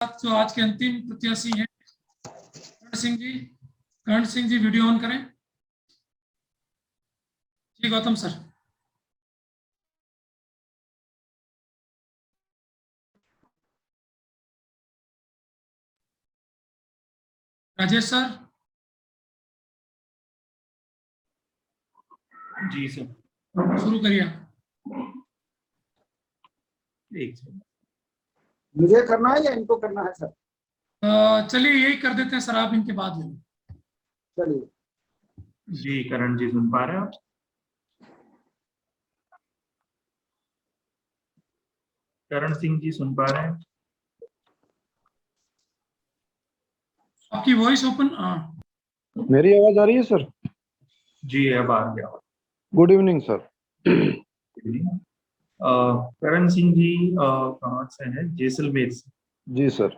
जो आज के अंतिम प्रत्याशी हैं कर्ण सिंह जी वीडियो ऑन करें। जी गौतम सर। राजेश सर। जी सर, शुरू करिए। मुझे करना है या इनको करना है सर? चलिए यही कर देते हैं सर, आप इनके बाद ले लो। चलिए जी करण जी सुन पा रहे हैं आप? करण सिंह जी सुन पा रहे हैं? आपकी वॉइस ओपन। मेरी आवाज आ रही है सर? जी अब आ गया। Good evening sir. Karan Singh ji कहाँ से हैं? जैसलमेर से। जी सर।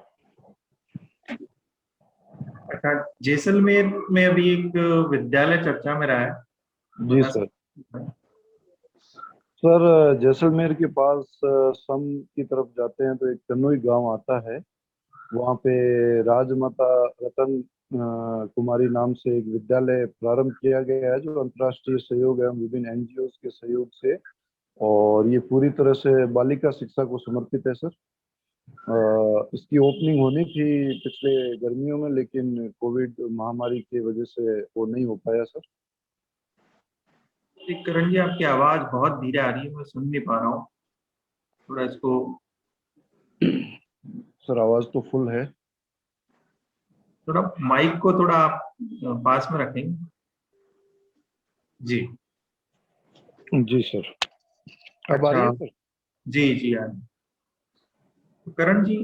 अच्छा, जैसलमेर में अभी एक विद्यालय चर्चा में रहा है। जी सर। सर जैसलमेर के पास सम की तरफ जाते हैं तो एक कन्नौई गांव आता है। वहाँ पे राजमाता रतन कुमारी नाम से एक विद्यालय प्रारंभ किया गया है, जो अंतर्राष्ट्रीय सहयोग एवं विभिन्न एनजीओ के सहयोग से, और ये पूरी तरह से बालिका शिक्षा को समर्पित है सर। इसकी ओपनिंग होनी थी पिछले गर्मियों में, लेकिन कोविड महामारी की वजह से वो नहीं हो पाया सर। करण जी आपकी आवाज बहुत धीरे आ रही है, मैं सुन नहीं पा रहा हूँ, थोड़ा इसको। सर आवाज तो फुल है। थोड़ा माइक को थोड़ा आप पास में रखेंगे। जी जी सर। अब आ रही है सर? जी जी आ रही है। तो करण जी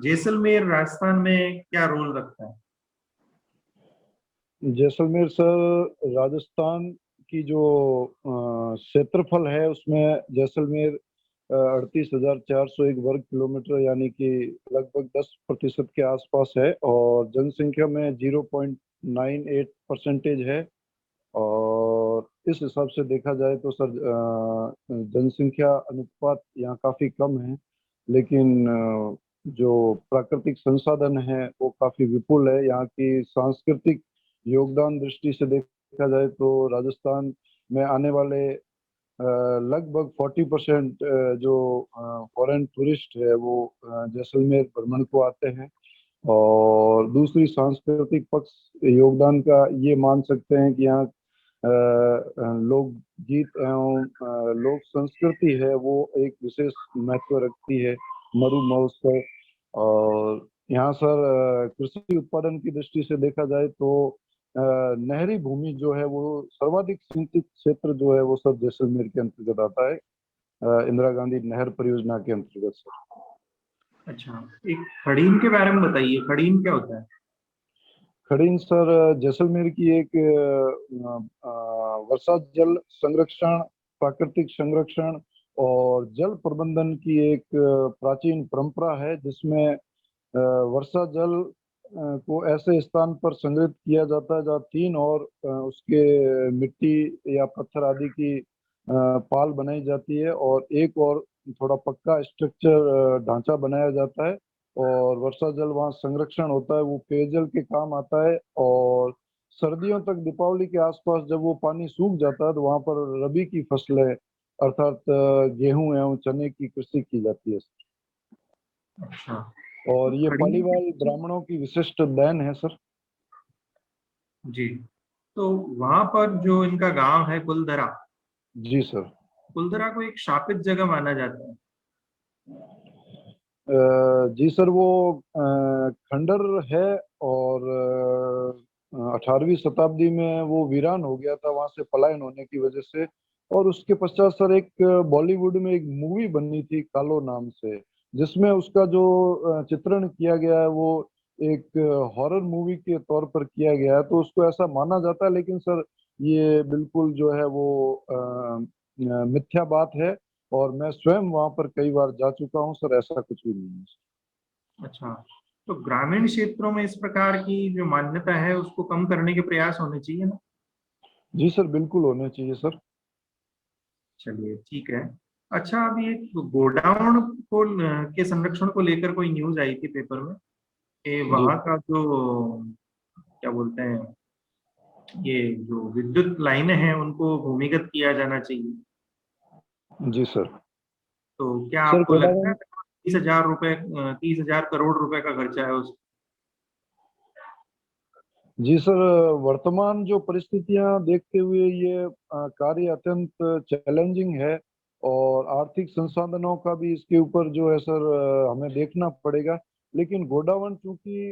जैसलमेर राजस्थान में क्या रोल रखता है? जैसलमेर सर राजस्थान की जो क्षेत्रफल है उसमें जैसलमेर 38,401 वर्ग किलोमीटर यानी कि लगभग 10% के आसपास है, और जनसंख्या में 0.98% है। और इस हिसाब से देखा जाए तो सर जनसंख्या अनुपात यहाँ काफी कम है, लेकिन जो प्राकृतिक संसाधन है वो काफी विपुल है। यहाँ की सांस्कृतिक योगदान दृष्टि से देखा जाए तो राजस्थान में आने वाले लगभग 40% जो फॉरेन टूरिस्ट है वो जैसलमेर भ्रमण को आते हैं। और दूसरी सांस्कृतिक पक्ष योगदान का ये मान सकते हैं कि यहाँ लोक गीत एवं लोक संस्कृति है वो एक विशेष महत्व रखती है। मरु महोत्सव, और यहाँ सर कृषि उत्पादन की दृष्टि से देखा जाए तो नहरी भूमि जो है वो सर्वाधिक सिंचित क्षेत्र जो है वो सब जैसलमेर के अंतर्गत आता है, इंदिरा गांधी नहर परियोजना के अंतर्गत सर। अच्छा, एक खड़ीन के बारे में बताइए, खड़ीन क्या होता है? खड़ीन सर जैसलमेर की एक वर्षा जल संरक्षण, प्राकृतिक संरक्षण और जल प्रबंधन की एक प्राचीन परंपरा है, जिसमें वर्षा जल को ऐसे स्थान पर संग्रहित किया जाता है जहाँ 3 और उसके मिट्टी या पत्थर आदि की पाल बनाई जाती है, और एक और थोड़ा पक्का स्ट्रक्चर ढांचा बनाया जाता है, और वर्षा जल वहाँ संरक्षण होता है, वो पेयजल के काम आता है। और सर्दियों तक दीपावली के आसपास जब वो पानी सूख जाता है तो वहाँ पर रबी की फसलें अर्थात गेहूं एवं चने की कृषि की जाती है। अच्छा, और ये पालीवाल ब्राह्मणों की विशिष्ट देन है सर। जी, तो वहां पर जो इनका गांव है कुलधरा। जी सर। कुलधरा को एक शापित जगह माना जाता है। जी सर, वो खंडर है, और 18वीं शताब्दी में वो वीरान हो गया था वहां से पलायन होने की वजह से। और उसके पश्चात सर एक बॉलीवुड में एक मूवी बनी थी कालो नाम से, जिसमें उसका जो चित्रण किया गया है वो एक हॉरर मूवी के तौर पर किया गया है, तो उसको ऐसा माना जाता है। लेकिन सर ये बिल्कुल जो है वो मिथ्या बात है, और मैं स्वयं वहां पर कई बार जा चुका हूं सर, ऐसा कुछ भी नहीं है। अच्छा, तो ग्रामीण क्षेत्रों में इस प्रकार की जो मान्यता है उसको कम करने के प्रयास होने चाहिए ना? जी सर, बिल्कुल होने चाहिए सर। चलिए ठीक है। अच्छा, अभी एक गोडाउन को के संरक्षण को लेकर कोई न्यूज आई थी पेपर में कि जी वहां का जो क्या बोलते हैं, ये जो विद्युत लाइनें हैं उनको भूमिगत किया जाना चाहिए। जी सर। तो क्या सर आपको लगता है गोडावण, 30,000 रुपए, 30,000 करोड़ रुपए का खर्चा है उस? जी सर, वर्तमान जो परिस्थितियां देखते हुए ये कार्य अत्यंत चैलेंजिंग है और आर्थिक संसाधनों का भी इसके ऊपर जो है सर हमें देखना पड़ेगा। लेकिन गोडावण चूंकि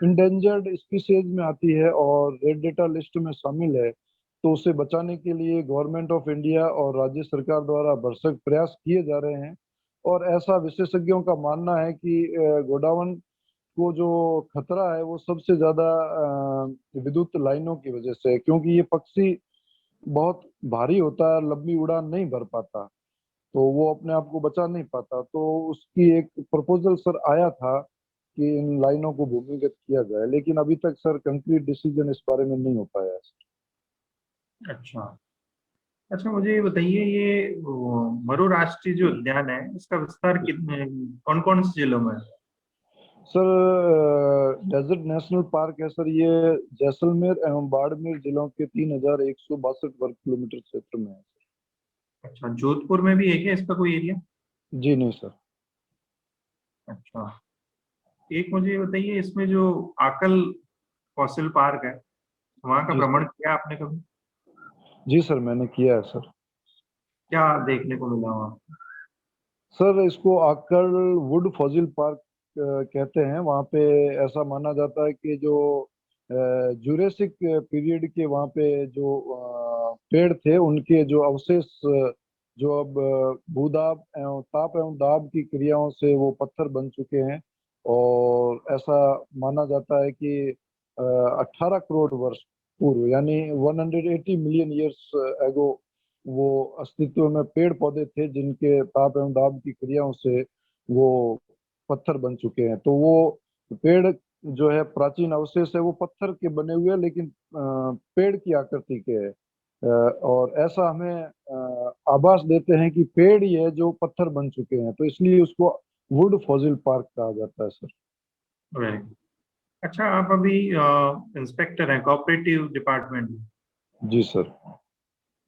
इंडेंजर्ड स्पीसीज में आती है और रेड डेटा लिस्ट में शामिल है, तो उसे बचाने के लिए गवर्नमेंट ऑफ इंडिया और राज्य सरकार द्वारा भरसक प्रयास किए जा रहे हैं। और ऐसा विशेषज्ञों का मानना है कि गोडावण को जो खतरा है वो सबसे ज्यादा विद्युत लाइनों की वजह से है, क्योंकि ये पक्षी बहुत भारी होता है, लंबी उड़ान नहीं भर पाता, तो वो अपने आप को बचा नहीं पाता। तो उसकी एक प्रपोजल सर आया था कि इन लाइनों को भूमिगत किया जाए, लेकिन अभी तक सर कंक्रीट डिसीजन इस बारे में नहीं हो पाया है। अच्छा। अच्छा, मुझे ये बताइए, ये मरु राष्ट्रीय जो उद्यान है इसका विस्तार कितने, कौन कौन से जिलों में है? सर डेजर्ट नेशनल पार्क है सर, ये जैसलमेर एवं बाड़मेर जिलों के 3,162 वर्ग किलोमीटर क्षेत्र में है। अच्छा, जोधपुर में भी है क्या इसका कोई एरिया? जी नहीं सर। अच्छा। एक मुझे ये बताइए, इसमें जो आकल फॉसिल पार्क है वहां का जी भ्रमण सर। किया आपने कभी? जी सर, मैंने किया है सर। क्या देखने को मिला वहाँ? सर इसको आकर वुड फॉजिल पार्क कहते हैं। वहाँ पे ऐसा माना जाता है कि जो जुरेसिक पीरियड के वहाँ पे जो पेड़ थे उनके जो अवशेष जो अब भूदाब एवं ताप एवं दाब की क्रियाओं से वो पत्थर बन चुके हैं। और ऐसा माना जाता है कि 18 करोड़ वर्ष पूर्व, यानी 180 मिलियन ईयर्स एगो, वो अस्तित्व में पेड़ पौधे थे जिनके ताप एवं दाब की क्रियाओं से वो पत्थर बन चुके हैं। तो वो पेड़ जो है प्राचीन अवशेष है, वो पत्थर के बने हुए हैं, लेकिन पेड़ की आकृति के है। और ऐसा हमें आभास देते हैं कि पेड़ ही है जो पत्थर बन चुके हैं, तो इसलिए उसको वुड फॉजिल पार्क कहा जाता है सर। Very good. अच्छा, आप अभी इंस्पेक्टर हैं कोऑपरेटिव डिपार्टमेंट में जी सर।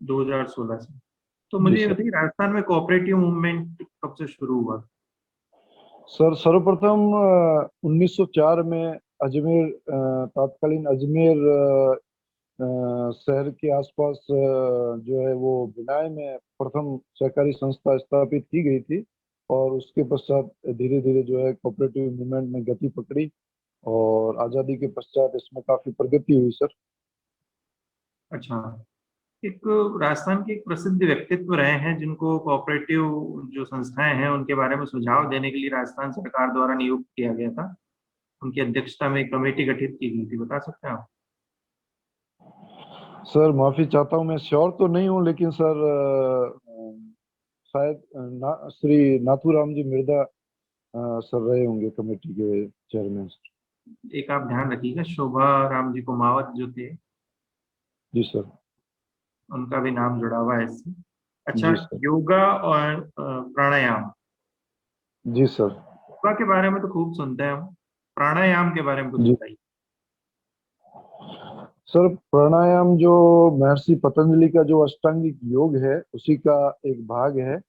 2016 से। तो जी मुझे ये सर। बताइए, राजस्थान में कोऑपरेटिव मूवमेंट कब से शुरू हुआ? सर सर्वप्रथम 1904 में अजमेर, तत्कालीन अजमेर शहर के आसपास जो है वो बिनाए में प्रथम सहकारी संस्था स्थापित की गई थी। और उसके पश्चात धीरे धीरे जो है कोऑपरेटिव मूवमेंट में गति पकड़ी और आज़ादी के पश्चात इसमें काफी प्रगति हुई सर। अच्छा। एक राजस्थान के एक प्रसिद्ध व्यक्तित्व रहे हैं जिनको कोऑपरेटिव जो संस्थाएं हैं उनके बारे में सुझाव देने के लिए राजस्थान सरकार द्वारा नियुक्त किया गया था। उनकी अध्यक्षता में एक कमेटी गठित की गई थी, बता सकते हैं आप? सर माफी चाहता हूँ, मैं श्योर तो नहीं हूँ, लेकिन सर शायद श्री नाथूराम जी मिर्धा सर रहे होंगे कमेटी के चेयरमैन। एक आप ध्यान रखिएगा, शोभा राम जी कुमावत जो थे जी सर। उनका भी नाम जुड़ा हुआ है इससे। अच्छा, जी सर। योगा और प्राणायाम, जी सर। योगा के बारे में तो खूब सुनते हैं हम, प्राणायाम के बारे में कुछ जी बताइए। सर, प्राणायाम जो महर्षि पतंजलि का जो अष्टांगिक योग है उसी का एक भाग है,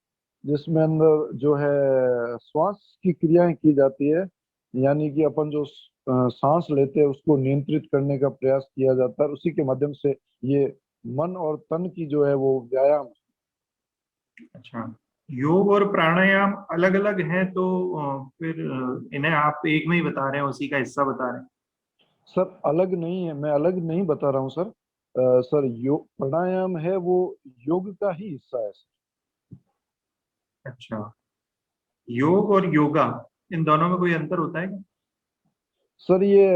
जिसमें अंदर जो है श्वास की क्रियाएं की जाती है। यानी कि अपन जो सांस लेते हैं उसको नियंत्रित करने का प्रयास किया जाता है, उसी के माध्यम से ये मन और तन की जो है वो व्यायाम। अच्छा, योग और प्राणायाम अलग अलग हैं तो फिर इन्हें आप एक में ही बता रहे हैं, उसी का हिस्सा बता रहे हैं? सर अलग नहीं है, मैं अलग नहीं बता रहा हूँ सर। सर योग प्राणायाम है वो योग का ही हिस्सा है। अच्छा, योग और योगा इन दोनों में कोई अंतर होता है क्या? सर ये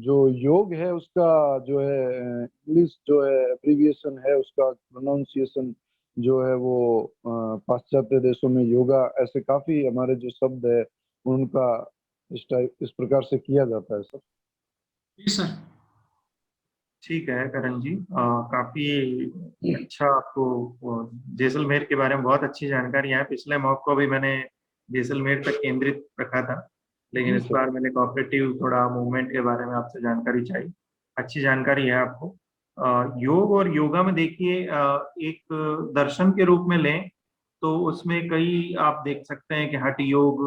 जो योग है उसका जो है इंग्लिश जो है एब्रीविएशन है, उसका प्रोनाउंसिएशन जो है वो पाश्चात्य देशों में योगा ऐसे काफी हमारे जो शब्द है उनका इस प्रकार से किया जाता है सर। जी सर। ठीक है करण जी, काफी अच्छा आपको जैसलमेर के बारे में बहुत अच्छी जानकारी है। पिछले मॉक को भी मैंने जैसलमेर तक केंद्रित रखा था, लेकिन जी इस सर। बार मैंने कोऑपरेटिव थोड़ा मूवमेंट के बारे में आपसे जानकारी चाहिए। अच्छी जानकारी है आपको। योग और योगा में देखिए, एक दर्शन के रूप में लें तो उसमें कई आप देख सकते हैं कि हठ योग,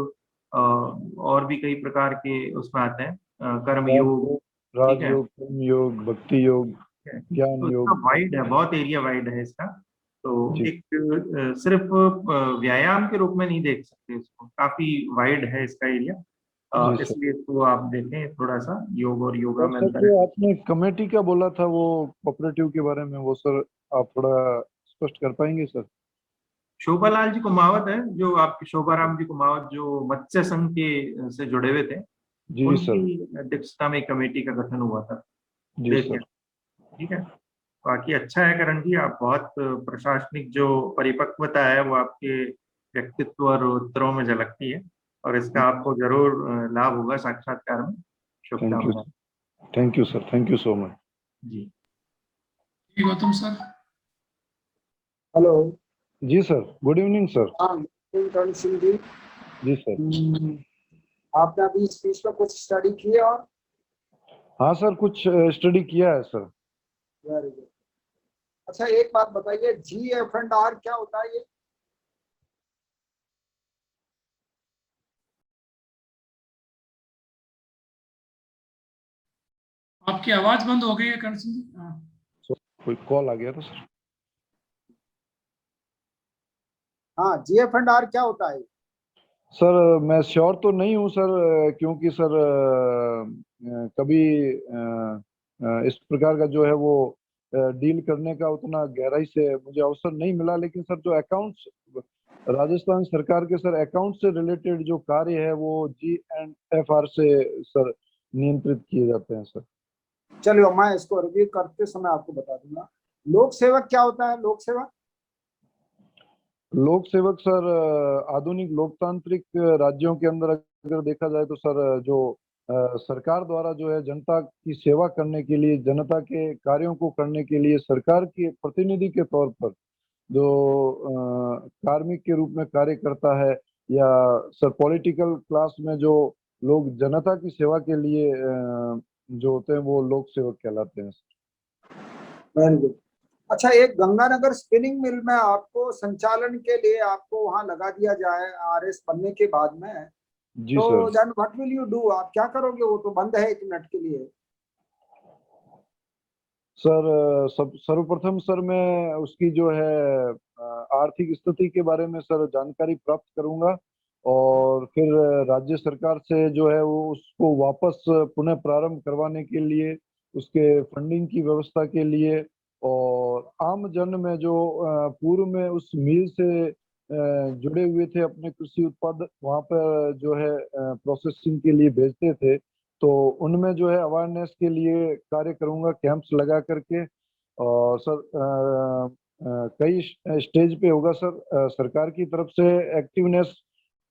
और भी कई प्रकार के उसमें आते हैं, कर्म योग। राजयोग, ठीक है, राजयोग, कर्म योग, भक्ति योग, है। ज्ञान तो इसका योग। वाइड है, बहुत एरिया वाइड है इसका। तो जी एक सिर्फ व्यायाम के रूप में नहीं देख सकते इसको, काफी वाइड है इसका एरिया। जी सर। इसलिए इसको आप देखें थोड़ा सा, योग और योगा और में सर अंतर है। जो आपने कमेटी का बोला था वो कोऑपरेटिव के बारे में, वो सर आप थोड़ा स्पष्ट कर पाएंगे सर? शोभालाल जी कुमावत है, जो आपके शोभाराम जी कुमावत जो मत्स्य संघ के से जुड़े हुए थे, जी सर। उनकी अध्यक्षता में एक कमेटी का गठन हुआ था। जी देखिए, सर। ठीक है। बाकी अच्छा है करण जी, आप बहुत प्रशासनिक जो परिपक्वता है वो आपके व्यक्तित्व और उत्तरों में झलकती है, और इसका आपको जरूर लाभ होगा साक्षात्कार में। थैंक यू शुभकामनाएं। Sir. Thank you sir. Thank you so much. जी। जी गौतम सर। हेलो। जी सर, गुड इवनिंग सर। हाँ, करण सिंह जी। जी सर। आपने अभी इस बीच में कुछ स्टडी की है? और हाँ सर, कुछ स्टडी किया है सर। Very good. अच्छा, एक बात बताइए, GF&R क्या होता है ये? आपकी आवाज बंद हो गई है करण सिंह जी। हाँ। कोई कॉल आ गया था सर। हाँ, GF&R क्या होता है? सर मैं श्योर तो नहीं हूँ सर, क्योंकि सर कभी इस प्रकार का जो है वो डील करने का उतना गहराई से मुझे अवसर नहीं मिला। लेकिन सर जो अकाउंट्स, राजस्थान सरकार के सर अकाउंट से रिलेटेड जो कार्य है वो GFR से सर नियंत्रित किए जाते हैं सर। चलिए, मैं इसको रिव्यू करते समय आपको बता दूंगा। लोक सेवक क्या होता है? लोक सेवक लोक सेवक सर आधुनिक लोकतांत्रिक राज्यों के अंदर अगर देखा जाए तो सर जो सरकार द्वारा जो है जनता की सेवा करने के लिए, जनता के कार्यों को करने के लिए सरकार के प्रतिनिधि के तौर पर जो कार्मिक के रूप में कार्य करता है, या सर पॉलिटिकल क्लास में जो लोग जनता की सेवा के लिए जो होते हैं वो लोक सेवक कहलाते हैं। Very good. अच्छा, एक गंगानगर स्पिनिंग मिल में आपको संचालन के लिए आपको वहां लगा दिया जाए RS बनने के बाद में, जी तो sir. Then what will you do? आप क्या करोगे? वो तो बंद है 1 मिनट के लिए। सर सब सर्वप्रथम सर मैं उसकी जो है आर्थिक स्थिति के बारे में सर जानकारी प्राप्त करूंगा, और फिर राज्य सरकार से जो है वो उसको वापस पुनः प्रारंभ करवाने के लिए, उसके फंडिंग की व्यवस्था के लिए, और आम जन में जो पूर्व में उस मिल से जुड़े हुए थे, अपने कृषि उत्पाद वहां पर जो है प्रोसेसिंग के लिए भेजते थे, तो उनमें जो है अवेयरनेस के लिए कार्य करूंगा, कैंप्स लगा करके। और सर कई स्टेज पे होगा सर, सरकार की तरफ से एक्टिवनेस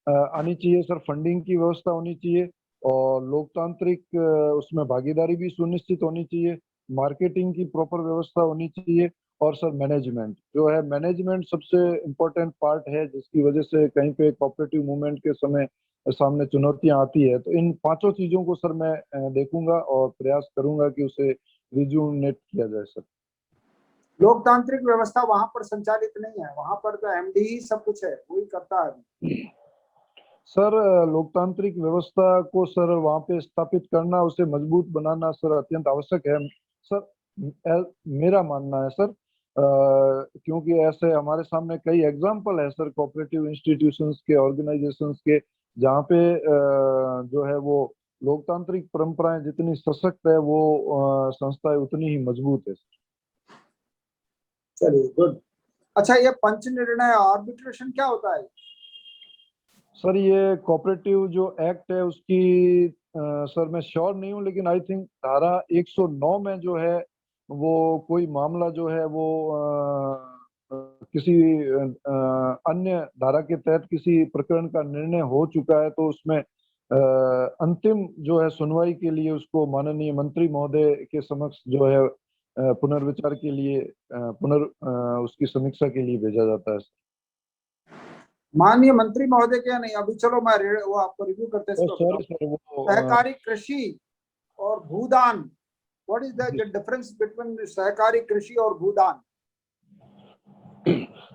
आनी चाहिए सर, फंडिंग की व्यवस्था होनी चाहिए, और लोकतांत्रिक उसमें भागीदारी भी सुनिश्चित होनी चाहिए, मार्केटिंग की प्रॉपर व्यवस्था होनी चाहिए, और सर मैनेजमेंट जो है, मैनेजमेंट सबसे इम्पोर्टेंट पार्ट है, जिसकी वजह से कहीं पे कोऑपरेटिव मूवमेंट के समय सामने चुनौतियां आती है। तो इन पांचों चीजों को सर मैं देखूंगा और प्रयास करूंगा कि उसे रिज्यूनेट किया जाए सर। लोकतांत्रिक व्यवस्था वहां पर संचालित नहीं है, वहां पर तो MD ही सब कुछ है, वही करता है। सर लोकतांत्रिक व्यवस्था को सर वहां पे स्थापित करना, उसे मजबूत बनाना सर अत्यंत आवश्यक है सर, मेरा मानना है सर। क्योंकि ऐसे हमारे सामने कई एग्जाम्पल है सर कोऑपरेटिव इंस्टीट्यूशंस के, ऑर्गेनाइजेशंस के, जहाँ पे जो है वो लोकतांत्रिक परंपराएं जितनी सशक्त है वो संस्थाएं उतनी ही मजबूत है सर। चलिए, गुड। अच्छा, ये पंच निर्णय आर्बिट्रेशन क्या होता है? सर ये कोऑपरेटिव जो एक्ट है उसकी सर मैं श्योर नहीं हूँ, लेकिन आई थिंक धारा 109 में जो है वो कोई मामला जो है वो किसी अन्य धारा के तहत किसी प्रकरण का निर्णय हो चुका है, तो उसमें अंतिम जो है सुनवाई के लिए उसको माननीय मंत्री महोदय के समक्ष जो है पुनर्विचार के लिए उसकी समीक्षा के लिए भेजा जाता है। माननीय मंत्री महोदय क्या नहीं, अभी चलो मैं वो आपको रिव्यू करते हैं। सॉरी सर, वो सहकारी कृषि और Bhoodan, what is the difference between सहकारी कृषि और भूदान?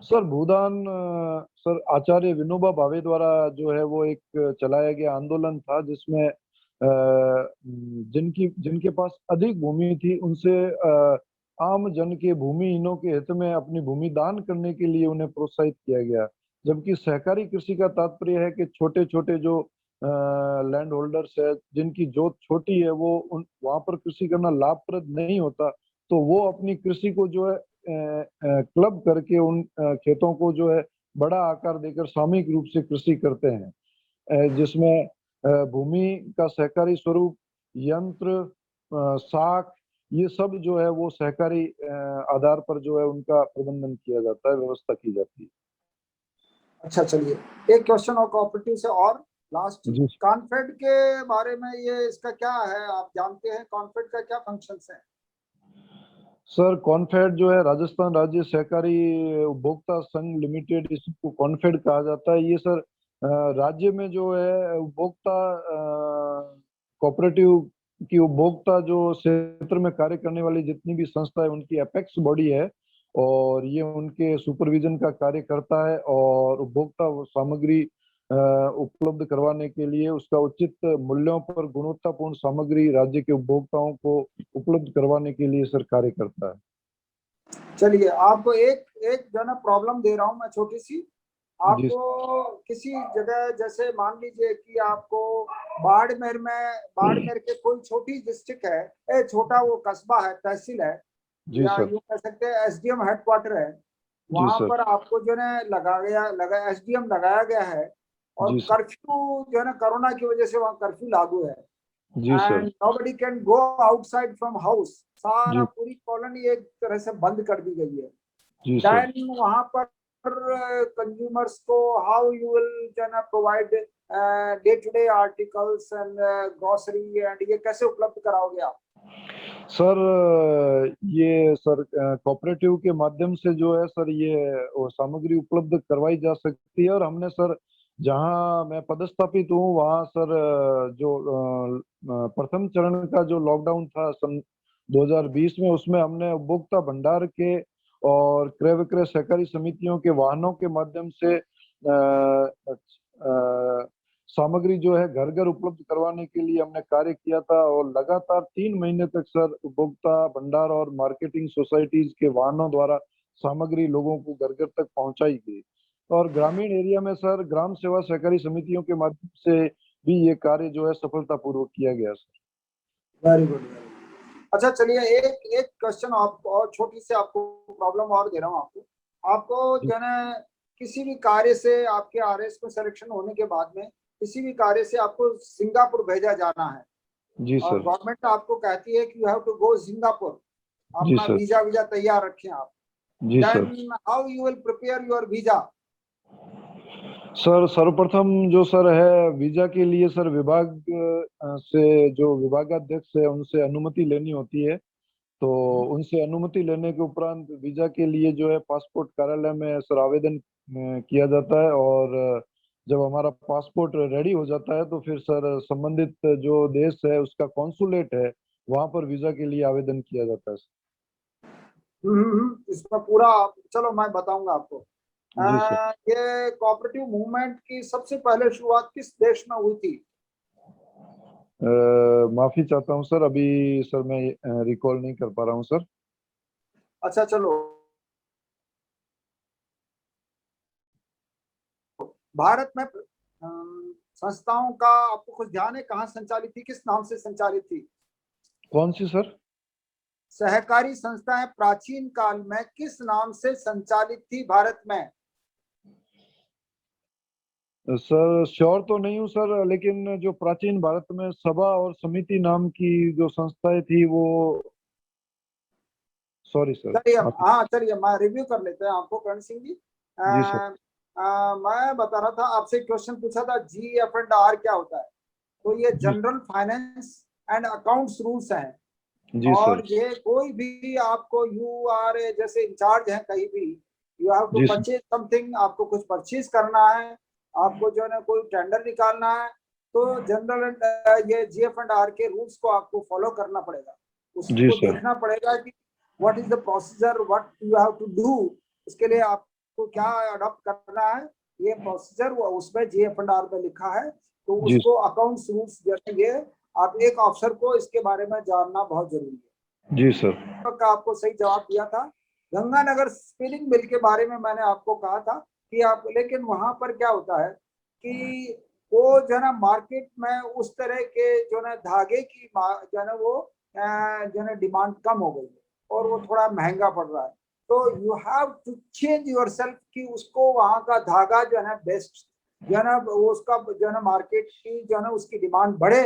सर भूदान सर आचार्य विनोबा भावे द्वारा जो है वो एक चलाया गया आंदोलन था, जिसमें जिनके पास अधिक भूमि थी उनसे आम जन के भूमिहीनों के हित में अपनी भूमि दान करने के लिए उन्हें प्रोत्साहित किया गया। जबकि सहकारी कृषि का तात्पर्य है कि छोटे छोटे जो लैंड होल्डर्स है, जिनकी जोत छोटी है, वो वहां पर कृषि करना लाभप्रद नहीं होता, तो वो अपनी कृषि को जो है क्लब करके उन खेतों को जो है बड़ा आकार देकर सामूहिक रूप से कृषि करते हैं, जिसमें भूमि का सहकारी स्वरूप, यंत्र, साख, ये सब जो है वो सहकारी आधार पर जो है उनका प्रबंधन किया जाता है, व्यवस्था की जाती है। अच्छा चलिए, एक क्वेश्चन और कोऑपरेटिव से और लास्ट, कॉन्फेड के बारे में, ये इसका क्या है, आप जानते हैं कॉन्फेड का क्या फंक्शंस है? सर कॉन्फेड जो है राजस्थान राज्य सहकारी उपभोक्ता संघ लिमिटेड, इसको कॉन्फेड कहा जाता है। ये सर राज्य में जो है उपभोक्ता कोऑपरेटिव की उपभोक्ता जो क्षेत्र में कार्य करने वाली जितनी भी संस्था है उनकी अपेक्स बॉडी है, और ये उनके सुपरविजन का कार्य करता है और उपभोक्ता सामग्री उपलब्ध करवाने के लिए उसका उचित मूल्यों पर गुणवत्तापूर्ण सामग्री राज्य के उपभोक्ताओं को उपलब्ध करवाने के लिए सर कार्य करता है। चलिए, आपको एक जो ना प्रॉब्लम दे रहा हूं मैं छोटी सी। आपको किसी जगह, जैसे मान लीजिए कि आपको बाड़मेर के कोई छोटी डिस्ट्रिक्ट है, छोटा वो कस्बा है, तहसील है, या यूं कह सकते हैं एसडीएम हेडक्वार्टर है, वहां पर आपको जो है एसडीएम लगाया गया है, और कर्फ्यू जो है ना कोरोना की वजह से वहाँ कर्फ्यू लागू है, and nobody can go outside from house. सारा पूरी कॉलोनी एक तरह से बंद कर दी गई है। देन वहाँ पर कंज्यूमर्स को हाउ यू विल जो है ना provide day to day articles and grocery, and ये कैसे उपलब्ध कराओगे आप? सर ये सर कोऑपरेटिव के माध्यम से जो है सर ये सामग्री उपलब्ध करवाई जा सकती है। और हमने सर, जहां मैं पदस्थापित हूँ वहां सर जो प्रथम चरण का जो लॉकडाउन था सन 2020 में, उसमें हमने उपभोक्ता भंडार के और क्रय विक्रय सहकारी समितियों के वाहनों के माध्यम से सामग्री जो है घर घर उपलब्ध करवाने के लिए हमने कार्य किया था। और लगातार 3 महीने तक सर उपभोक्ता भंडार और मार्केटिंग सोसाइटीज के वाहनों द्वारा सामग्री लोगों को घर घर तक पहुंचाई गई। और ग्रामीण एरिया में सर ग्राम सेवा सहकारी समितियों के माध्यम से भी ये कार्य जो है सफलतापूर्वक किया गया सर। Very good. अच्छा चलिए, एक क्वेश्चन आपको और छोटी से आपको प्रॉब्लम और दे रहा हूँ आपको जो है किसी भी कार्य से आपके आरएस में सिलेक्शन होने के बाद में किसी भी कार्य से आपको सिंगापुर भेजा जाना है। जी सर। और गवर्नमेंट आपको कहती है कि you have to go Singapore, अपना वीजा तैयार रखें आप। जी sir. How you will prepare your visa? Sir सर्वप्रथम जो सर है वीजा के लिए सर विभाग से जो विभागाध्यक्ष है उनसे अनुमति लेनी होती है। तो उनसे अनुमति लेने के उपरांत वीजा के लिए जो है पासपोर्ट कार्यालय में सर आवेदन किया जाता है। और जब हमारा पासपोर्ट रेडी हो जाता है तो फिर सर संबंधित जो देश है उसका कॉन्सुलेट है वहां पर वीजा के लिए आवेदन किया जाता है। इसमें पूरा, चलो मैं बताऊंगा आपको। ये कोऑपरेटिव मूवमेंट की सबसे पहले शुरुआत किस देश में हुई थी? माफी चाहता हूँ सर, अभी सर मैं रिकॉल नहीं कर पा रहा हूँ सर। अच्छा चलो, भारत में संस्थाओं का आपको कुछ ध्यान है, कहाँ संचालित थी, किस नाम से संचालित थी? कौन सी सर? सहकारी संस्थाएं प्राचीन काल में किस नाम से संचालित थी भारत में? सर श्योर तो नहीं हूँ सर, लेकिन जो प्राचीन भारत में सभा और समिति नाम की जो संस्थाएं थी वो, सॉरी सर। चलिए मैं रिव्यू कर लेते हैं आपको करण सिंह जी। जी सर। मैं बता रहा था, आपसे क्वेश्चन पूछा था GF&R क्या होता है। तो ये general finance and accounts rules हैं। जी और सर। ये कोई भी आपको यू आर जैसे इंचार्ज है कहीं भी, यू हैव टू जी सर। परचेज समथिंग, आपको कुछ परचेज करना है, आपको जो है ना कोई टेंडर निकालना है, तो जनरल ये GF&R के रूल्स को आपको फॉलो करना पड़ेगा, जी उसको सर। देखना पड़ेगा कि what is the procedure, what you have to do, उसके लिए आपको क्या अडॉप्ट करना है, ये प्रोसीजर वो उसमें GF&R में लिखा है। तो जी उसको अकाउंट्स रूल्स जैसे ये आप एक अफसर को इसके बारे में जानना बहुत जरूरी है। जी सर। का आपको सही जवाब दिया था। गंगानगर स्पिनिंग मिल के बारे में मैंने आपको कहा था कि आप, लेकिन वहां पर क्या होता है कि वो जो है ना मार्केट में उस तरह के जो है धागे की जो है ना वो जो है ना डिमांड कम हो गई है और वो थोड़ा महंगा पड़ रहा है। तो you have to change yourself कि उसको वहां का धागा जो है ना बेस्ट जो है ना उसका जो है ना मार्केट की जो है ना उसकी डिमांड बढ़े,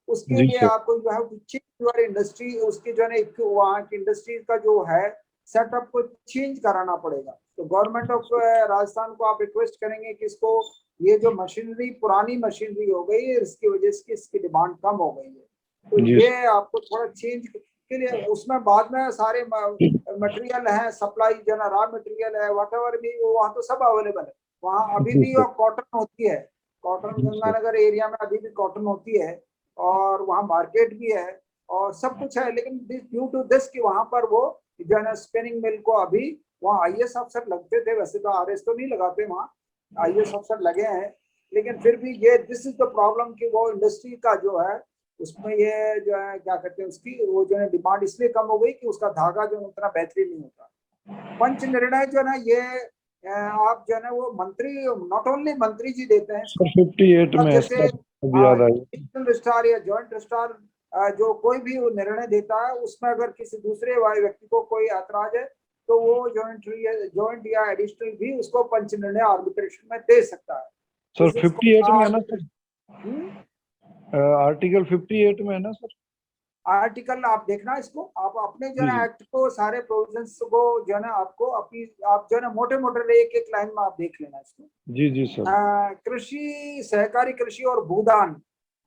उसके जी लिए सर। आपको you have to change your industry, उसकी जो है ना वहाँ की इंडस्ट्री का जो है सेटअप को चेंज कराना पड़ेगा। तो गवर्नमेंट ऑफ राजस्थान को आप रिक्वेस्ट करेंगे कि इसको ये जो मशीनरी पुरानी मशीनरी हो गई है इसकी वजह से इसकी डिमांड कम हो गई है, तो जी ये आपको थोड़ा चेंज के लिए उसमें बाद में सारे मटेरियल है, सप्लाई जो है रॉ मटेरियल है, वट भी वो वहाँ तो सब अवेलेबल है। वहाँ अभी जी भी सर। कॉटन होती है, कॉटन जी सर। गंगानगर एरिया में अभी भी कॉटन होती है और वहाँ मार्केट भी है और सब कुछ है। लेकिन ड्यू टू दिस कि वहां पर वो जो है ना स्पिनिंग मिल को अभी वहाँ IAS अफसर लगते थे, वैसे तो RS तो नहीं लगाते वहाँ, IAS अफसर लगे हैं, लेकिन फिर भी ये दिस इज द प्रॉब्लम कि वो इंडस्ट्री का जो है उसमें ये जो है क्या कहते हैं उसकी वो जो है डिमांड इसलिए कम हो गई कि उसका धागा जो उतना बेहतरीन नहीं होता। पंच निर्णय जो है ना ये आप जो है ना वो मंत्री, नॉट ओनली मंत्री जी देते हैं इसको, सर 58 अब में जैसे ऐसा अभी याद आया। डिस्ट्रिक्ट रजिस्ट्रार या जॉइंट रजिस्ट्रार जो कोई भी वो निर्णय देता है उसमें अगर किसी दूसरे व्यक्ति को कोई ऐतराज है तो वो जॉइंट या एडिशनल भी उसको पंच निर्णय आर्बिट्रेशन में दे सकता है। सर This is 58 में है ना सर, arbitration। आर्टिकल 58 में है ना सर। आर्टिकल आप देखना इसको, आप अपने जो जी है जी। एक्ट को सारे प्रोविजंस को जो है ना आपको अपनी आप जो है ना मोटे मोटे एक एक लाइन में आप देख लेना इसको। जी जी सर। कृषि, सहकारी कृषि और भूदान,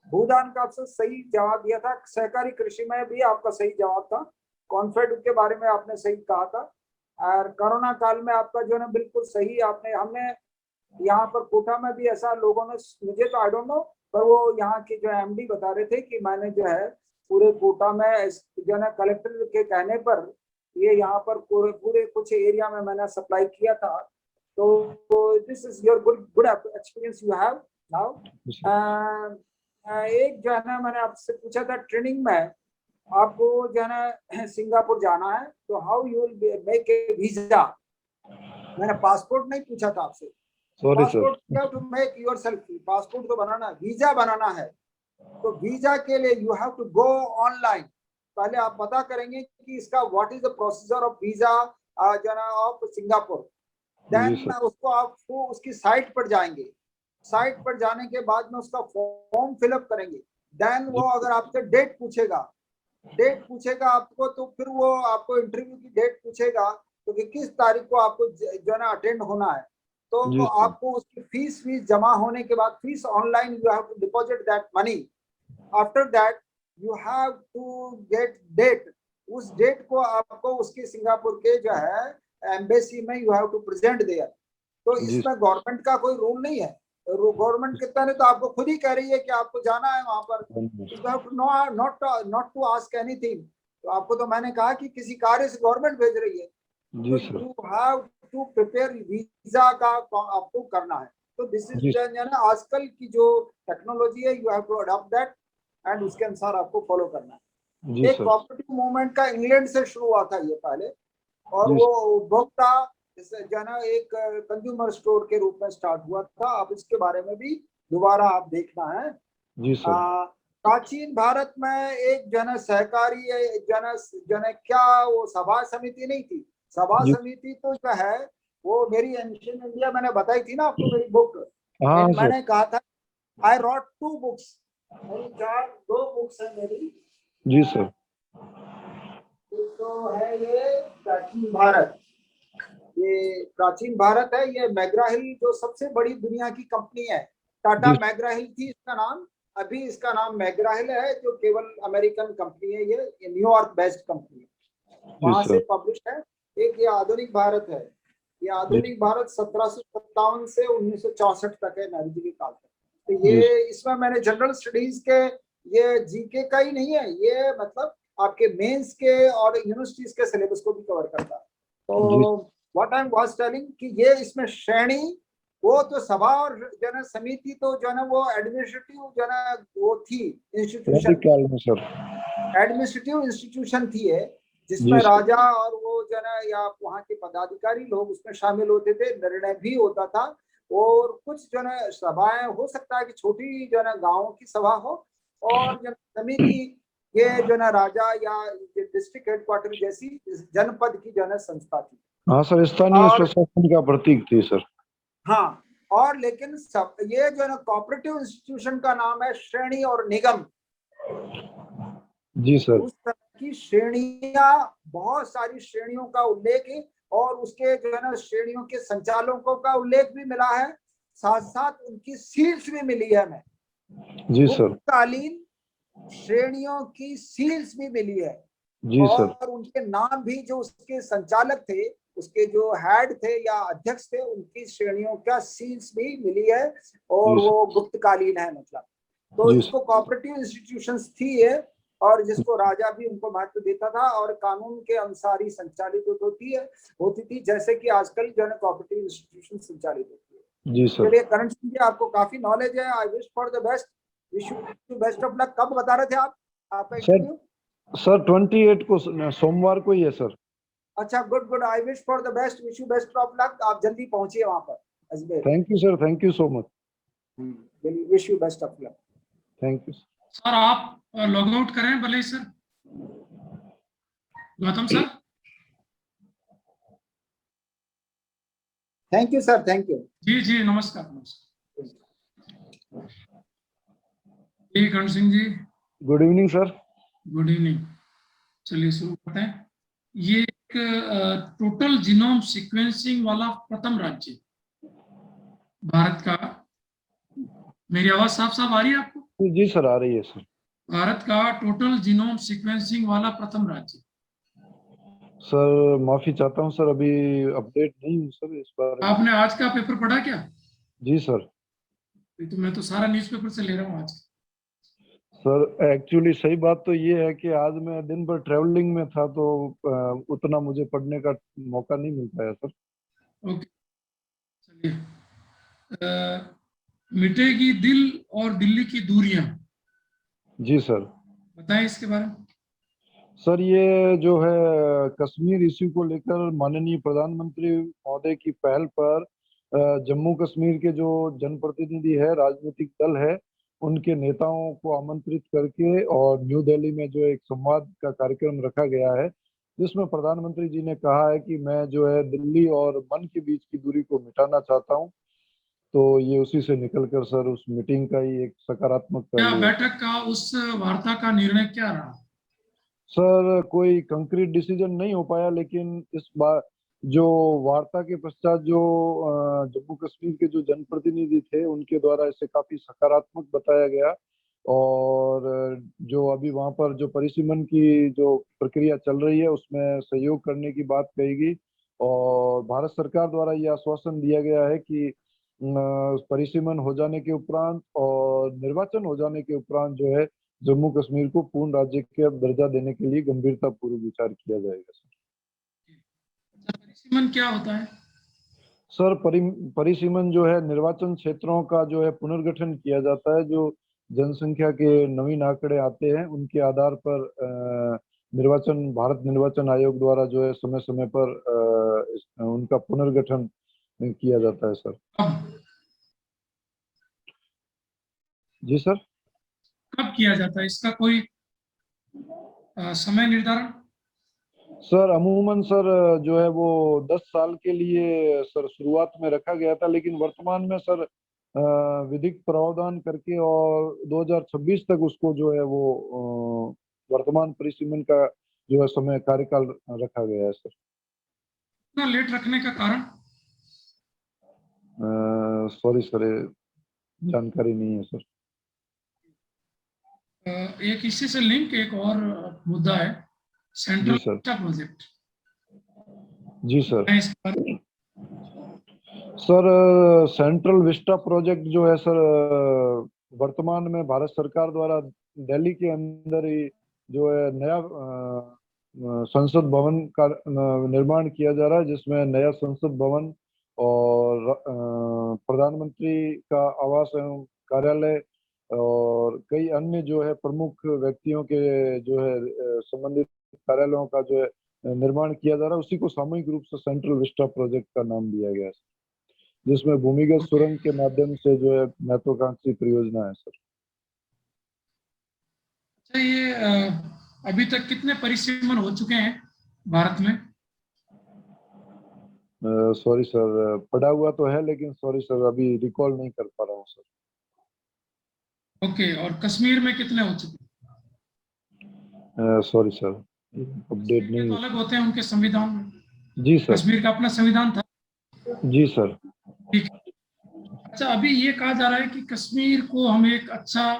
भूदान का आपसे सही जवाब दिया था, सहकारी कृषि में भी आपका सही जवाब था, कॉन्फेड के बारे में आपने सही कहा था, और कोरोना काल में आपका जो है ना बिल्कुल सही आपने, हमने यहाँ पर कोटा में भी ऐसा लोगों ने, मुझे तो आई डोंट नो, पर वो यहाँ के जो MD बता रहे थे कि मैंने जो है पूरे कोटा में जो है कलेक्टर के कहने पर ये यहाँ पर पूरे पूरे कुछ एरिया में मैंने सप्लाई किया था। तो this is your good experience you have now. एक जो है ना मैंने आपसे पूछा था ट्रेनिंग में आपको जो है ना सिंगापुर जाना है तो how you will make a visa, मैंने पासपोर्ट नहीं पूछा था आपसे, sorry sir. Passport to make yourself, passport तो बनाना है, वीजा बनाना है। तो वीजा के लिए you have to go online, पहले आप पता करेंगे कि इसका what is the procedure of visa जो है ना ऑफ सिंगापुर, जी देन सर। उसको आपको उसकी साइट पर जाएंगे, साइट पर जाने के बाद में उसका फॉर्म फिलअप करेंगे, देन वो अगर आपसे डेट पूछेगा आपको, तो फिर वो आपको इंटरव्यू की डेट पूछेगा तो कि किस तारीख को आपको जो है ना अटेंड होना है। तो जी सर। आपको उसकी फीस जमा होने के बाद fees online you have to deposit that money, after that you have to get date, उस डेट को आपको उसके सिंगापुर के जो है एम्बेसी में you have to present there. तो जी इसमें गवर्नमेंट का कोई रूल नहीं है, गवर्नमेंट कितना नहीं तो आपको खुद ही कह रही है कि आपको जाना है वहां पर, नॉट टू आस्क एनीथिंग। तो आपको तो मैंने कहा कि किसी कार्य से गवर्नमेंट भेज रही है, जी तो sir. You have to prepare visa का आपको करना है। तो दिस इज जी ना आजकल की जो टेक्नोलॉजी है, you have to adopt that and उसके अनुसार आपको फॉलो करना है। जी एक सर। कोऑपरेटिव मूवमेंट का इंग्लैंड से शुरू हुआ था ये पहले, और जी वो उपभोक्ता जो है ना एक कंज्यूमर स्टोर के रूप में स्टार्ट हुआ था। अब इसके बारे में भी दोबारा आप देखना है। जी सर। प्राचीन भारत में एक जन सहकारी जन क्या वो सभा समिति नहीं थी, सभा जी समिति तो जो है वो मेरी एंशिएंट इंडिया मैंने बताई थी ना आपको, मेरी बुक, हाँ सर। मैंने कहा था आई रॉट 2 बुक्स, मेरी 2 बुक्स है मेरी। जी सर। तो है ये प्राचीन भारत, ये प्राचीन भारत है, ये मैग्रा हिल जो सबसे बड़ी दुनिया की कंपनी है, टाटा जी मैग्रा हिल थी इसका नाम, अभी इसका नाम मैकग्रा हिल है, जो केवल अमेरिकन कंपनी है, ये न्यूयॉर्क बेस्ड कंपनी है, वहां से पब्लिश है। एक ये आधुनिक भारत है, ये आधुनिक भारत 1757 से 1964 तक है, नेहरू जी के काल तक। तो ये इसमें मैंने जनरल स्टडीज के, ये जीके का ही नहीं है, ये मतलब आपके मेंस के और यूनिवर्सिटीज के सिलेबस को भी कवर करता है। तो what I am was telling कि ये इसमें श्रेणी, वो तो सभा और जो है समिति, तो जो है वो एडमिनिस्ट्रेटिव जो है वो थी इंस्टीट्यूशन, एडमिनिस्ट्रेटिव इंस्टीट्यूशन थी है, जिसमें राजा और वो जो है या वहाँ के पदाधिकारी लोग उसमें शामिल होते थे, निर्णय भी होता था। और कुछ जो है सभाएं, हो सकता है कि छोटी जो है गाँव की सभा हो, और जो समिति ये जो है राजा या डिस्ट्रिक्ट हेडक्वार्टर जैसी जनपद की जो है संस्था थी। हाँ सर, स्थानीय स्वशासन का प्रतीक थी सर। हाँ, और लेकिन सब ये जो है ना कोऑपरेटिव इंस्टीट्यूशन का नाम है श्रेणी और निगम। जी सर। उस तरह की श्रेणियां, बहुत सारी श्रेणियों का उल्लेख है, और उसके जो है ना श्रेणियों के संचालकों का उल्लेख भी मिला है, साथ साथ उनकी सील्स भी मिली है हमें। जी सर। कालीन श्रेणियों की सील्स भी मिली है। जी सर। और उनके नाम भी, जो उसके संचालक थे, उसके जो हेड थे या अध्यक्ष थे, उनकी श्रेणियों का सील्स भी मिली है, और वो गुप्तकालीन है मतलब। तो इसको कोऑपरेटिव इंस्टीट्यूशंस थी है, और जिसको राजा भी उनको महत्व देता था, और कानून के अनुसार ही संचालित होती थी, जैसे कि आजकल जो है कोऑपरेटिव इंस्टीट्यूशन संचालित होती है। जी सर। चलिए करण सिंह जी, आपको काफी नॉलेज है, आई wish for the best, wish you best of luck. कब बता रहे थे आप आपका इंटरव्यू? सर 28 को, सोमवार को ही है सर। अच्छा, good good, I wish for the best, wish you best of luck. आप जल्दी पहुंचिए वहां पर Ajmer. Thank you sir, thank you so much. Wish you best of luck. Thank you sir. आप लॉग आउट करें भले sir. Gautam sir. Thank you sir, thank you. जी जी, नमस्कार नमस्कार। जी Karan Singh ji, good evening sir. Good evening. चलिए शुरू करते हैं। ये एक टोटल जीनोम सीक्वेंसिंग वाला प्रथम राज्य भारत का। मेरी आवाज साफ साफ आ रही है आपको? जी सर, आ रही है सर। भारत का टोटल जीनोम सीक्वेंसिंग वाला प्रथम राज्य। सर माफी चाहता हूं सर, अभी अपडेट नहीं हूं सर इस बारे में। आपने आज का पेपर पढ़ा क्या? जी सर। तो मैं तो सारा न्यूज़पेपर से ले रहा हूँ आज। सर एक्चुअली सही बात तो ये है कि आज मैं दिन भर ट्रेवलिंग में था, तो उतना मुझे पढ़ने का मौका नहीं मिल पाया सर। ओके, चलिए। मिटेगी दिल और दिल्ली की दूरियां। जी सर। बताएं इसके बारे में। सर ये जो है कश्मीर इश्यू को लेकर माननीय प्रधानमंत्री महोदय की पहल पर जम्मू कश्मीर के जो जनप्रतिनिधि है, राजनीतिक दल है, उनके नेताओं को आमंत्रित करके और न्यू दिल्ली में जो एक संवाद का कार्यक्रम रखा गया है, जिसमें प्रधानमंत्री जी ने कहा है कि मैं जो है दिल्ली और मन के बीच की दूरी को मिटाना चाहता हूं। तो ये उसी से निकलकर सर उस मीटिंग का ही एक सकारात्मक क्या पहलू है। बैठक का, उस वार्ता का निर्णय क्या रहा? सर कोई कंक्रीट डिसीजन नहीं हो पाया, लेकिन इस बार जो वार्ता के पश्चात जो जम्मू कश्मीर के जो जनप्रतिनिधि थे, उनके द्वारा इसे काफी सकारात्मक बताया गया। और जो अभी वहां पर जो परिसीमन की जो प्रक्रिया चल रही है, उसमें सहयोग करने की बात कही गई। और भारत सरकार द्वारा यह आश्वासन दिया गया है कि परिसीमन हो जाने के उपरांत और निर्वाचन हो जाने के उपरांत जो है जम्मू कश्मीर को पूर्ण राज्य का दर्जा देने के लिए गंभीरता पूर्वक विचार किया जाएगा सर। परिसीमन क्या होता है? सर परिसीमन जो है निर्वाचन क्षेत्रों का जो है पुनर्गठन किया जाता है। जो जनसंख्या के नवीन आंकड़े आते हैं, उनके आधार पर भारत निर्वाचन आयोग द्वारा जो है समय समय पर उनका पुनर्गठन किया जाता है सर। जी सर। कब किया जाता है इसका कोई समय निर्धारण? सर अमूमन सर जो है वो 10 साल के लिए सर शुरुआत में रखा गया था, लेकिन वर्तमान में सर विधिक प्रावधान करके और 2026 तक उसको जो है वो वर्तमान परिसीमन का जो है समय कार्यकाल रखा गया है सर। इतना लेट रखने का कारण? सॉरी सर, जानकारी नहीं है सर। एक इसी से लिंक एक और मुद्दा है, सेंट्रल जी सर। Vista project. जी सर। मैं इस पर सर सेंट्रल विस्टा प्रोजेक्ट जो है सर, वर्तमान में भारत सरकार द्वारा दिल्ली के अंदर ही जो है नया संसद भवन का निर्माण किया जा रहा है, जिसमें नया संसद भवन और प्रधानमंत्री का आवास एवं कार्यालय और कई अन्य जो है प्रमुख व्यक्तियों के जो है संबंधित कार्यालयों का जो है निर्माण किया जा रहा है। उसी को सामूहिक रूप से सेंट्रल विस्टा प्रोजेक्ट का नाम दिया गया है, जिसमें भूमिगत सुरंग के माध्यम से जो है महत्वाकांक्षी परियोजना है सर। अच्छा, ये अभी तक कितने परिसीमन हो चुके हैं भारत में? सॉरी सर, पढ़ा हुआ तो है लेकिन सॉरी सर अभी रिकॉल नहीं कर पा रहा हूँ सर। ओके, और कश्मीर में कितने हो चुके हैं? सॉरी सर, अपडेट कश्मीर के नहीं तो है। अलग होते हैं उनके संविधान में। जी सर। कश्मीर का अपना संविधान था। जी सर। ठीक है। अच्छा, अभी ये कहा जा रहा है कि कश्मीर को हम एक अच्छा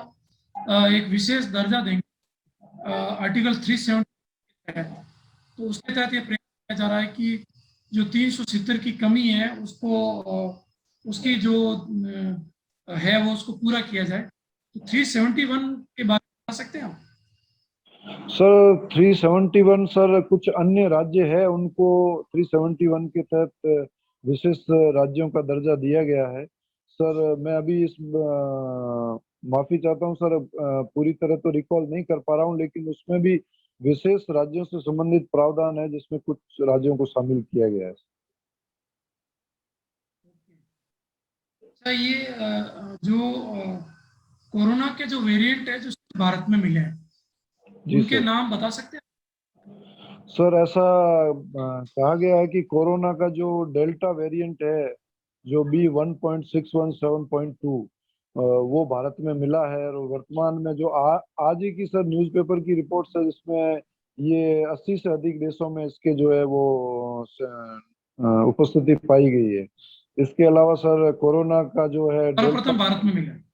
एक विशेष दर्जा देंगे आर्टिकल 370 के तहत। तो उसके तहत ये प्रयास किया जा रहा है कि जो 370 की कमी है उसको उसकी जो है वो उसको पूरा किया जाए। तो 371 के बारे में बता सकते हैं आप? सर 371 सर, कुछ अन्य राज्य है उनको 371 के तहत विशेष राज्यों का दर्जा दिया गया है सर। मैं अभी इस माफी चाहता हूं सर, पूरी तरह तो रिकॉल नहीं कर पा रहा हूं, लेकिन उसमें भी विशेष राज्यों से संबंधित प्रावधान है जिसमें कुछ राज्यों को शामिल किया गया है। अच्छा, ये जो कोरोना के जो वेरिएंट है जो भारत में मिले हैं, जी उनके सर। नाम बता सकते हैं? सर ऐसा कहा गया है कि कोरोना का जो डेल्टा वेरिएंट है, जो B1.617.2, वो भारत में मिला है। और वर्तमान में जो आज ही की सर न्यूज़पेपर की रिपोर्ट है, जिसमें ये 80 से अधिक देशों में इसके जो है वो उपस्थिति पाई गई है। इसके अलावा सर कोरोना का जो है डेल्टा, सर्वप्रथम भारत में मिला है।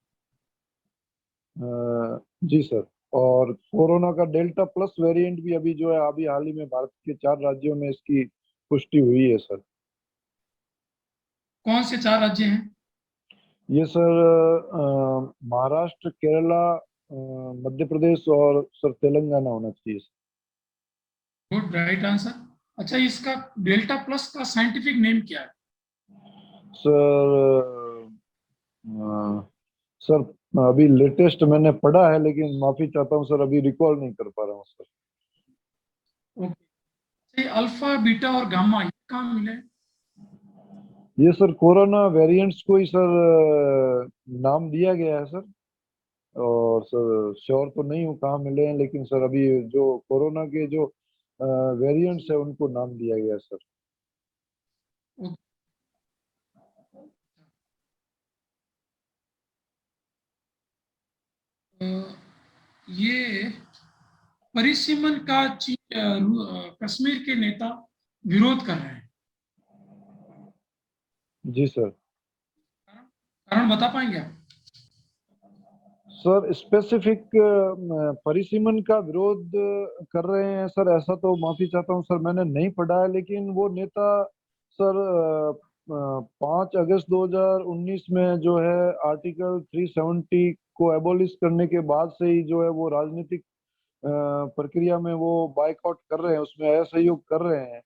जी सर, और कोरोना का डेल्टा प्लस वेरिएंट भी अभी जो है अभी हाल ही में भारत के 4 राज्यों में इसकी पुष्टि हुई है सर। कौन से 4 राज्य हैं? ये सर महाराष्ट्र, केरला, मध्य प्रदेश और सर तेलंगाना होना चाहिए सर। Good, right answer. अच्छा, इसका डेल्टा प्लस का साइंटिफिक नेम क्या है? सर सर अभी लेटेस्ट मैंने पढ़ा है, लेकिन माफी चाहता हूँ सर, अभी रिकॉल नहीं कर पा रहा हूँ सर। ओके, अल्फा, बीटा और गामा ये कहाँ मिले? ये सर कोरोना वेरिएंट्स को ही सर नाम दिया गया है सर। और सर श्योर तो नहीं हूँ कहाँ मिले हैं, लेकिन सर अभी जो कोरोना के जो वेरिएंट्स है उनको नाम दिया गया है सर। ये परिसीमन का कश्मीर के नेता विरोध कर रहे हैं। जी सर। कारण बता पाएंगे आप? सर स्पेसिफिक परिसीमन का विरोध कर रहे हैं सर, ऐसा तो माफी चाहता हूँ सर मैंने नहीं पढ़ा है। लेकिन वो नेता सर 5 अगस्त 2019 में जो है आर्टिकल 370 को एबोलिश करने के बाद से ही जो है वो राजनीतिक प्रक्रिया में वो बाइकआउट कर रहे हैं, उसमें असहयोग कर रहे हैं।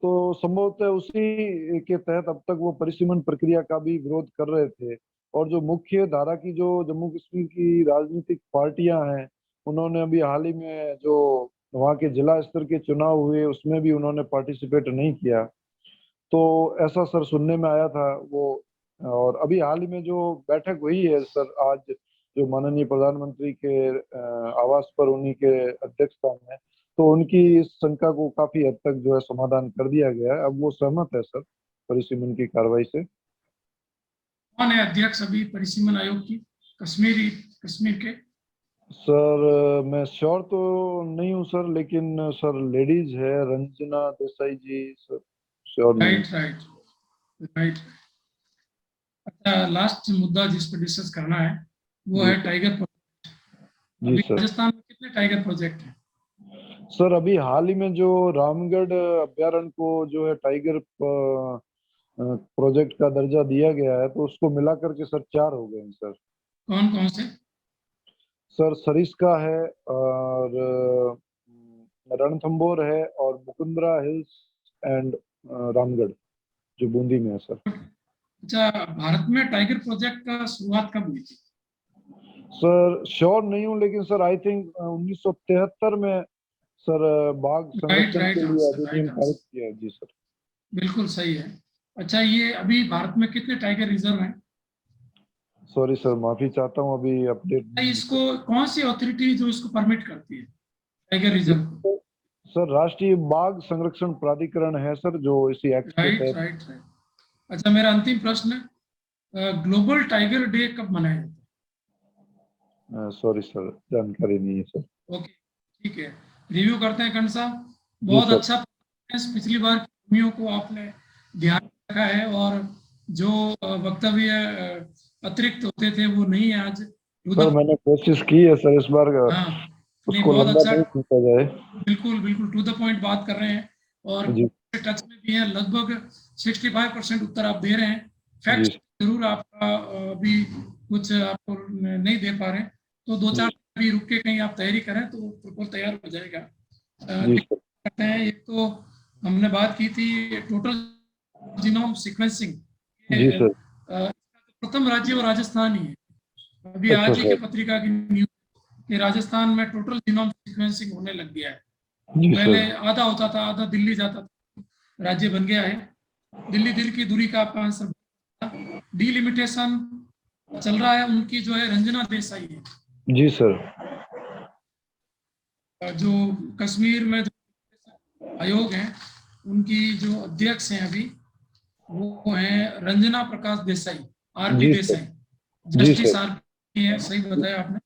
तो संभवतः उसी के तहत अब तक वो परिसीमन प्रक्रिया का भी विरोध कर रहे थे। और जो मुख्य धारा की जो जम्मू कश्मीर की राजनीतिक पार्टियां हैं, उन्होंने अभी हाल ही में जो वहाँ के जिला स्तर के चुनाव हुए उसमें भी उन्होंने पार्टिसिपेट नहीं किया। तो ऐसा सर सुनने में आया था वो। और अभी हाल ही में जो बैठक हुई है सर आज, जो माननीय प्रधानमंत्री के आवास पर उन्हीं के अध्यक्षता में, तो उनकी इस शंका को काफी हद तक जो है समाधान कर दिया गया है। अब वो सहमत है सर परिसीमन की कार्रवाई से। कौन है अध्यक्ष अभी परिसीमन आयोग की कश्मीर के? सर मैं श्योर तो नहीं हूँ सर, लेकिन सर लेडीज है रंजना देसाई जी सर, श्योर नहीं हूँ। Right right right. अच्छा, लास्ट मुद्दा जिस पर डिस्कस करना है वो जी है सर। Tiger project. जी अभी सर। राजस्थान में कितने टाइगर प्रोजेक्ट हैं? सर अभी हाल ही में जो रामगढ़ अभ्यारण्य को जो है टाइगर प्रोजेक्ट का दर्जा दिया गया है, तो उसको मिला करके सर 4 हो गए हैं सर। कौन कौन से? सर सरिस्का है, और रणथंभौर है, और मुकुंदरा हिल्स एंड रामगढ़ जो बूंदी में है सर। अच्छा, भारत में टाइगर प्रोजेक्ट का शुरुआत कब हुई थी? सर श्योर नहीं हूँ, लेकिन सर आई थिंक 1973 में सर बाघ संरक्षण राइट के लिए आंसर, अधिनियम राइट पारित आंसर, किया है। जी सर। बिल्कुल सही है। अच्छा, ये अभी भारत में कितने टाइगर रिजर्व हैं? सॉरी सर, माफी चाहता हूँ, अभी अपडेट। इसको कौन सी अथॉरिटी जो इसको परमिट करती है टाइगर रिजर्व को? सर राष्ट्रीय बाघ संरक्षण प्राधिकरण है सर, जो इसी एक्ट के राइट तहत। Right right. अच्छा, मेरा अंतिम प्रश्न, ग्लोबल टाइगर डे कब मनाया जाता सॉरी सर, जानकारी नहीं है सर। है? ओके, ठीक है, रिव्यू करते हैं कंड साहब। जी बहुत सर। अच्छा performance, पिछली बार की कमियों को आपने ध्यान रखा है, और जो वक्तव्य अतिरिक्त होते थे वो नहीं है आज। सर मैंने कोशिश की है सर, इस बार हाँ, नहीं, उसको बहुत लंबा अच्छा, नहीं खींचा जाए। बिल्कुल बिल्कुल टू द पॉइंट बात कर रहे हैं, और जी टच में भी है। लगभग 65% उत्तर आप दे रहे हैं। जी फैक्ट जरूर आपका अभी कुछ आपको नहीं दे पा रहे, तो दो जी चार अभी रुक के कहीं आप तैयारी करें तो प्रॉपर तैयार हो जाएगा। जी सर। करते हैं, एक तो हमने बात की थी टोटल जीनोम सीक्वेंसिंग। जी सर। प्रथम राज्य वो राजस्थान ही है। अभी अच्छा आज ही के सर। पत्रिका की न्यूज कि राजस्थान में टोटल जीनोम सीक्वेंसिंग होने लग गया है। जी पहले सर। आधा होता था, आधा दिल्ली जाता था, राज्य बन गया है। दिल्ली दिल की दूरी का आपका आंसर। डिलिमिटेशन चल रहा है, उनकी जो है रंजना देसाई है, जी सर। जो कश्मीर में जो आयोग है उनकी जो अध्यक्ष हैं अभी, वो है रंजना प्रकाश देसाई, आरपी जी सर। देसाई, जी जस्टिस सर। आरपी है, सही बताया आपने।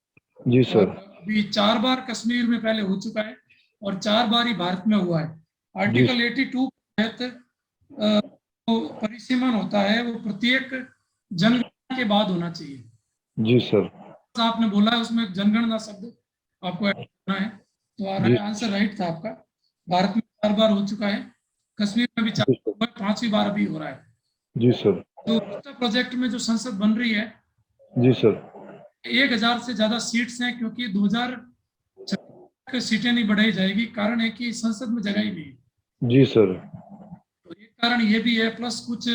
जी और सर। अभी 4 बार कश्मीर में पहले हो चुका है, और 4 बार ही भारत में हुआ है। जी आर्टिकल 82 के तहत जो परिसीमन होता है वो प्रत्येक जनगणना के बाद होना चाहिए। जी सर। आपने बोला है उसमें जनगणना शब्द आपको ऐड करना है, तो जी आंसर राइट था आपका। भारत में 4 बार हो चुका है, कश्मीर में भी 4, जी सर। 5वीं बार अभी हो रहा है। जी सर। तो उत्तर प्रोजेक्ट में जो संसद बन रही है, जी सर। 1000 से ज्यादा सीट्स हैं, क्योंकि 2026 सीटें नहीं बढ़ाई जाएगी। कारण है कि संसद में जगह ही नहीं है। जी सर। तो एक कारण ये भी है, प्लस कुछ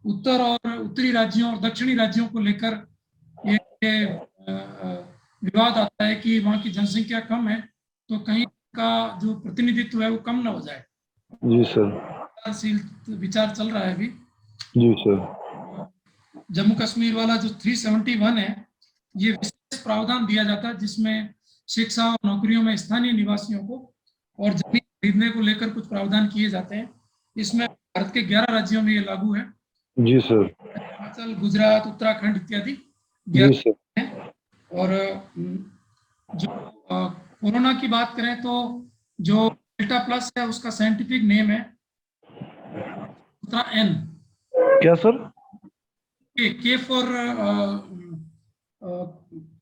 उत्तर और उत्तरी राज्यों और दक्षिणी राज्यों को लेकर ये विवाद आता है कि वहाँ की जनसंख्या कम है, तो कहीं का जो प्रतिनिधित्व है वो कम ना हो जाए। जी सर। विचार चल रहा है अभी। जी सर। जम्मू कश्मीर वाला जो 371 है, ये विशेष प्रावधान दिया जाता है जिसमें शिक्षा और नौकरियों में स्थानीय निवासियों को और जमीन खरीदने को लेकर कुछ प्रावधान किए जाते हैं। इसमें भारत के 11 राज्यों में ये लागू है। जी सर। हिमाचल, गुजरात, उत्तराखंड इत्यादि जी 11 सर। हैं। और जो कोरोना की बात करें तो जो डेल्टा प्लस है उसका साइंटिफिक नेम है N। क्या सर? के फॉर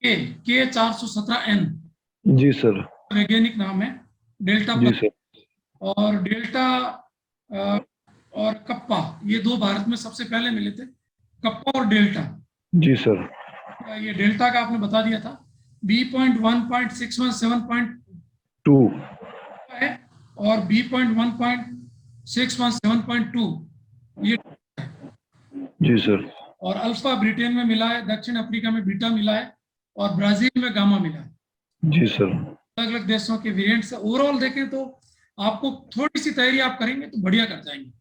के 417N जी सर। वैज्ञानिक नाम है डेल्टा जी प्लस। सर। और डेल्टा और कप्पा, ये 2 भारत में सबसे पहले मिले थे, कप्पा और डेल्टा। जी सर। ये डेल्टा का आपने बता दिया था, B.1.617.2 है, और B.1.617.2 ये है। जी सर। और अल्फा ब्रिटेन में मिला है, दक्षिण अफ्रीका में बीटा मिला है, और ब्राजील में गामा मिला है। जी सर। अलग अलग देशों के वेरिएंट से ओवरऑल देखें तो आपको थोड़ी सी तैयारी आप करेंगे तो बढ़िया कर जाएंगे।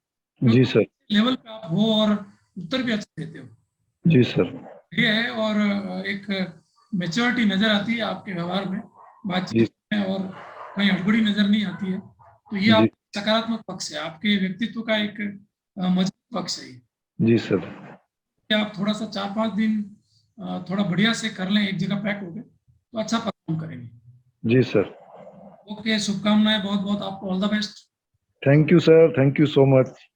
जी सर। लेवल पे आप हो और उत्तर भी अच्छे देते हो। जी सर। ये है, और एक मैच्योरिटी नजर आती है आपके व्यवहार में, बातचीत में, और कहीं हड़बड़ी नजर नहीं आती है। तो ये आप सकारात्मक पक्ष है, आपके व्यक्तित्व का एक मजबूत पक्ष है। जी सर। आप थोड़ा सा 4-5 दिन थोड़ा बढ़िया से कर लें, एक जगह पैक हो गए तो अच्छा परफॉर्म करेंगे। जी सर। ओके, शुभकामनाएं, बहुत बहुत आपको all the best. Thank you sir, thank you so much.